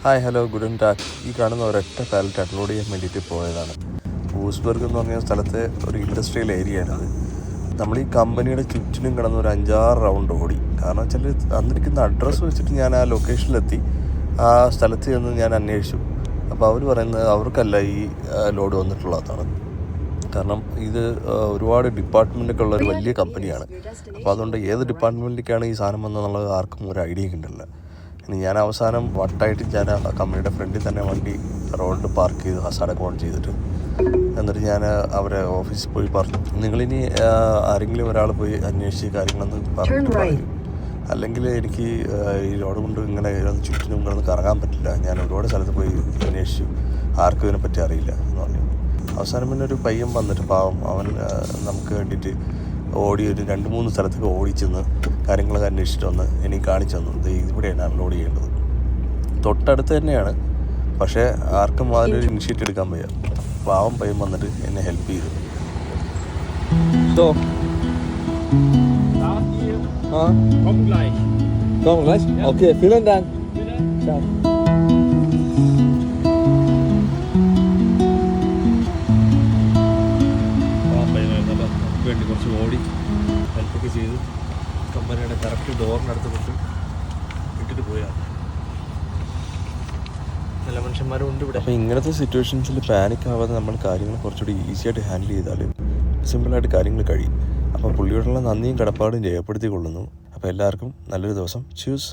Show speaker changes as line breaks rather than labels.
Hi hello ഗുഡൻ talk. ഈ കാണുന്ന ഒരൊറ്റ പാലറ്റ് അപ്ലോഡ് ചെയ്യാൻ വേണ്ടിയിട്ട് പോയതാണ്. വൂസ്ബർഗ് എന്ന് പറഞ്ഞ സ്ഥലത്തെ ഒരു ഇൻഡസ്ട്രിയൽ ഏരിയയാണത്. നമ്മൾ ഈ കമ്പനിയുടെ ചുറ്റിനും കിടന്ന് ഒരു 5-6 റൗണ്ട് ഓടി. കാരണം വെച്ചാൽ അന്നിരിക്കുന്ന അഡ്രസ്സ് വെച്ചിട്ട് ഞാൻ ആ ലൊക്കേഷനിലെത്തി. ആ സ്ഥലത്ത് ചെന്ന് ഞാൻ അന്വേഷിച്ചു. അപ്പോൾ അവർ പറയുന്നത് അവർക്കല്ല ഈ ലോഡ് വന്നിട്ടുള്ളതാണ്. കാരണം ഇത് ഒരുപാട് ഡിപ്പാർട്ട്മെൻറ്റൊക്കെ ഉള്ള ഒരു വലിയ കമ്പനിയാണ്. അപ്പോൾ അതുകൊണ്ട് ഏത് ഡിപ്പാർട്ട്മെൻറ്റിലേക്കാണ് ഈ സാധനം വന്നതെന്നുള്ളത് ആർക്കും ഒരു ഐഡിയ കിട്ടില്ല. ഇനി ഞാൻ അവസാനം വട്ടായിട്ട് ഞാൻ ആ കമ്പനിയുടെ ഫ്രണ്ടിൽ തന്നെ വണ്ടി റോഡിൽ പാർക്ക് ചെയ്ത് ഹസാഡൊക്കെ ഓൺ ചെയ്തിട്ട് എന്നിട്ട് ഞാൻ അവരെ ഓഫീസിൽ പോയി പറഞ്ഞു, നിങ്ങളിനി ആരെങ്കിലും ഒരാൾ പോയി അന്വേഷിച്ച് കാര്യങ്ങളൊന്ന് പറഞ്ഞിട്ട് പറയും, അല്ലെങ്കിൽ എനിക്ക് ഈ റോഡ് കൊണ്ട് ഇങ്ങനെ ചുറ്റിനും കിടന്ന് കറങ്ങാൻ പറ്റില്ല. ഞാൻ ഒരുപാട് സ്ഥലത്ത് പോയി അന്വേഷിച്ചു, ആർക്കും ഇതിനെപ്പറ്റി അറിയില്ല എന്ന് പറഞ്ഞു. അവസാനം പിന്നെ ഒരു പയ്യൻ വന്നിട്ട് പാവം അവൻ നമുക്ക് വേണ്ടിയിട്ട് ഓടി ഒരു 2-3 സ്ഥലത്തൊക്കെ ഓടിച്ചെന്ന് കാര്യങ്ങളൊക്കെ അന്വേഷിച്ചിട്ട് വന്ന് എനിക്ക് കാണിച്ചു തന്നു, ഇവിടെയാണ് അൺലോഡ് ചെയ്യേണ്ടത്. തൊട്ടടുത്ത് തന്നെയാണ്, പക്ഷേ ആർക്കും അതിലൊരു ഇനിഷ്യേറ്റീവ് എടുക്കാൻ വയ്യ. പാവം പയ്യൻ വന്നിട്ട് എന്നെ ഹെൽപ്പ് ചെയ്തു. വേണ്ടി കുറച്ച് ഓടി ഹെൽപ്പൊക്കെ ചെയ്ത് കമ്പനിയുടെ കറക്റ്റ് ഡോറിനടുത്ത് കൊണ്ട് ഇട്ടിട്ട് പോയാണ്. നല്ല മനുഷ്യന്മാരും ഉണ്ട് ഇവിടെ. അപ്പോൾ ഇങ്ങനത്തെ സിറ്റുവേഷൻസിൽ പാനിക് ആവാതെ നമ്മൾ കാര്യങ്ങൾ കുറച്ചുകൂടി ഈസിയായിട്ട് ഹാൻഡിൽ ചെയ്താൽ സിമ്പിളായിട്ട് കാര്യങ്ങൾ കഴിയും. അപ്പോൾ പുള്ളിയോടുള്ള നന്ദിയും കടപ്പാടും രേഖപ്പെടുത്തിക്കൊള്ളുന്നു. അപ്പോൾ എല്ലാവർക്കും നല്ലൊരു ദിവസം. ചൂസ്.